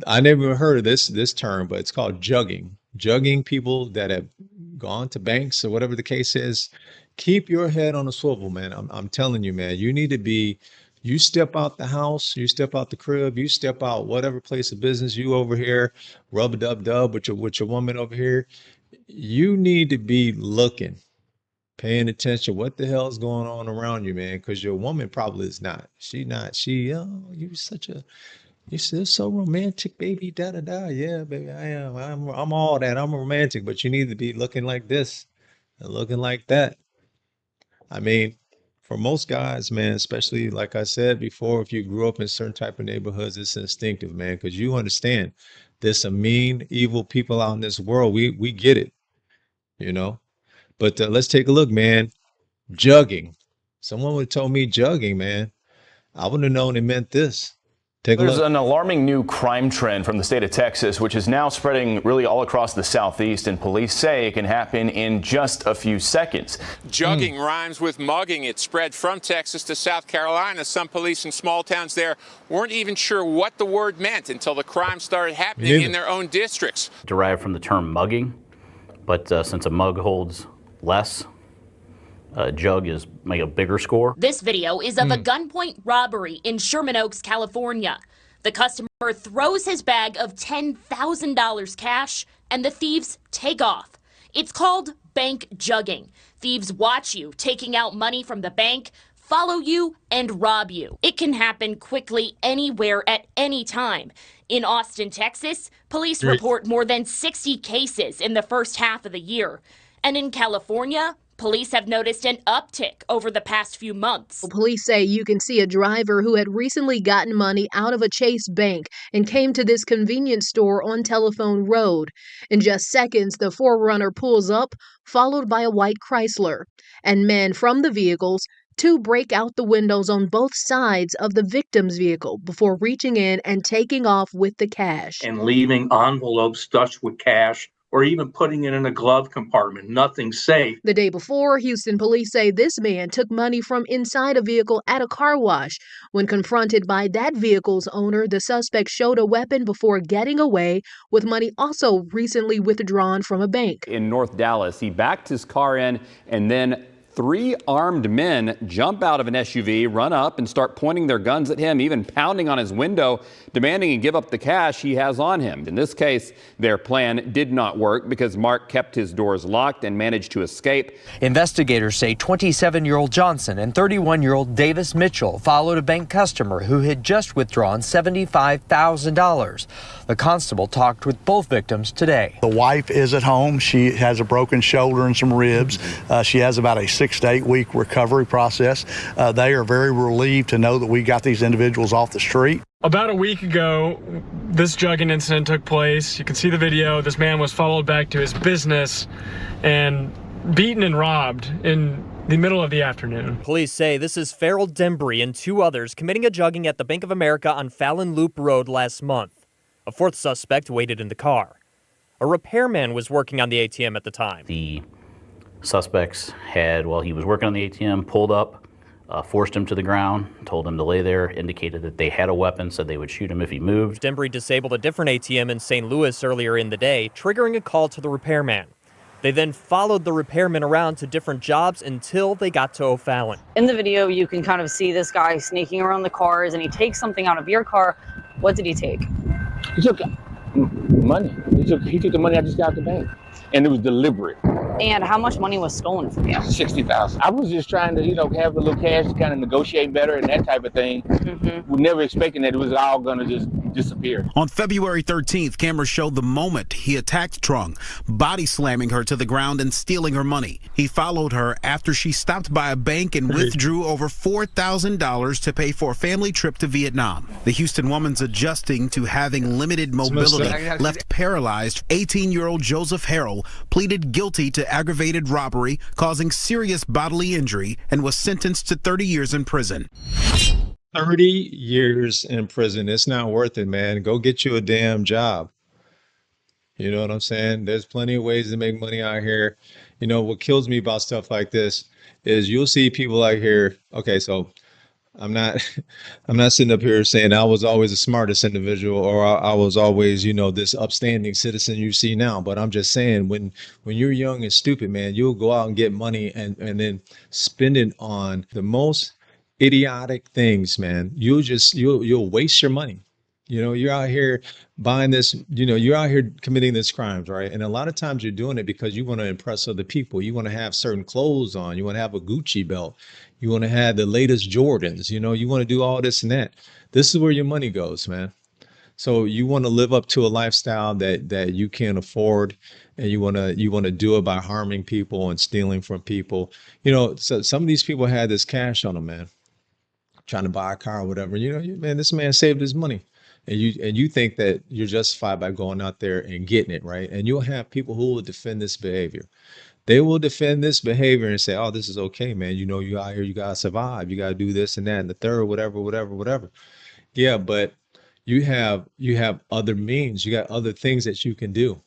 I never even heard of this term, but it's called jugging. Jugging people that have gone to banks or whatever the case is. Keep your head on a swivel, man. I'm telling you, man. You need to be. You step out the house, you step out the crib, you step out whatever place of business you over here, rub a dub dub with your woman over here. You need to be looking, paying attention. What the hell is going on around you, man? Because your woman probably is not. She not. She. Oh, you such a you said so romantic, baby. Da da da. Yeah, baby, I am. I'm all that. I'm romantic, but you need to be looking like this and looking like that. I mean, for most guys, man, especially like I said before, if you grew up in certain type of neighborhoods, it's instinctive, man, because you understand there's some mean, evil people out in this world. We get it, you know. But let's take a look, man. Jugging. Someone would have told me jugging, man. I wouldn't have known it meant this. Take a There's look. an alarming new crime trend from the state of Texas, which is now spreading really all across the southeast, and police say it can happen in just a few seconds. Jugging rhymes with mugging. It spread from Texas to South Carolina. Some police in small towns there weren't even sure what the word meant until the crime started happening in their own districts. Derived from the term mugging, but since a mug holds less, a jug is like a bigger score. This video is of a gunpoint robbery in Sherman Oaks, California. The customer throws his bag of $10,000 cash and the thieves take off. It's called bank jugging. Thieves watch you taking out money from the bank, follow you, and rob you. It can happen quickly anywhere at any time. In Austin, Texas, police report more than 60 cases in the first half of the year. And in California, police have noticed an uptick over the past few months. Police say you can see a driver who had recently gotten money out of a Chase bank and came to this convenience store on Telephone Road. In just seconds, the 4Runner pulls up, followed by a white Chrysler. And men from the vehicles, two break out the windows on both sides of the victim's vehicle before reaching in and taking off with the cash. And leaving envelopes stuffed with cash, or even putting it in a glove compartment. Nothing safe. The day before, Houston police say this man took money from inside a vehicle at a car wash. When confronted by that vehicle's owner, the suspect showed a weapon before getting away with money also recently withdrawn from a bank. In North Dallas, he backed his car in, and then three armed men jump out of an SUV, run up, and start pointing their guns at him, even pounding on his window, demanding he give up the cash he has on him. In this case, their plan did not work because Mark kept his doors locked and managed to escape. Investigators say 27-year-old Johnson and 31-year-old Davis Mitchell followed a bank customer who had just withdrawn $75,000. The constable talked with both victims today. The wife is at home. She has a broken shoulder and some ribs. She has about a 6 to 8 week recovery process. They are very relieved to know that we got these individuals off the street. About a week ago, this jugging incident took place. You can see the video. This man was followed back to his business and beaten and robbed in the middle of the afternoon. Police say this is Farrell Dembry and two others committing a jugging at the Bank of America on Fallon Loop Road last month. A fourth suspect waited in the car. A repairman was working on the ATM at the time. The suspects had, while he was working on the ATM, pulled up, forced him to the ground, told him to lay there, indicated that they had a weapon, said they would shoot him if he moved. Dembry disabled a different ATM in St. Louis earlier in the day, triggering a call to the repairman. They then followed the repairman around to different jobs until they got to O'Fallon. In the video, you can kind of see this guy sneaking around the cars, and he takes something out of your car. What did he take? He took money. He took the money I just got out the bank, and it was deliberate. And how much money was stolen from you? $60,000. I was just trying to, have a little cash to kind of negotiate better and that type of thing. We never expecting that it was all going to just disappear. On February 13th, cameras showed the moment he attacked Trung, body slamming her to the ground and stealing her money. He followed her after she stopped by a bank and withdrew over $4,000 to pay for a family trip to Vietnam. The Houston woman's adjusting to having limited mobility, left paralyzed. 18-year-old Joseph Harrell pleaded guilty to aggravated robbery, causing serious bodily injury, and was sentenced to 30 years in prison. 30 years in prison. It's not worth it, man. Go get you a damn job. You know what I'm saying? There's plenty of ways to make money out here. What kills me about stuff like this is you'll see people out here. Okay, so I'm not I'm not sitting up here saying I was always the smartest individual or I was always, this upstanding citizen you see now. But I'm just saying when you're young and stupid, man, you'll go out and get money and then spend it on the most idiotic things, man. You'll waste your money. You're out here buying this, you're out here committing these crimes, right? And a lot of times you're doing it because you want to impress other people. You want to have certain clothes on. You want to have a Gucci belt. You want to have the latest Jordans. You want to do all this and that. This is where your money goes, man. So you want to live up to a lifestyle that you can't afford, and you want to do it by harming people and stealing from people. So some of these people had this cash on them, man, trying to buy a car or whatever. Man, this man saved his money. And you think that you're justified by going out there and getting it, right? And you'll have people who will defend this behavior. They will defend this behavior and say, "Oh, this is okay, man. You out here, you gotta survive. You gotta do this and that and the third, whatever, whatever, whatever." Yeah, but you have other means. You got other things that you can do.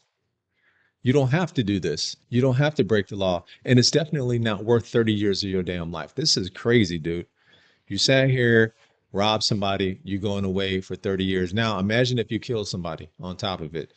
You don't have to do this. You don't have to break the law, and it's definitely not worth 30 years of your damn life. This is crazy, dude. You sat here, robbed somebody, you going away for 30 years. Now, imagine if you kill somebody on top of it.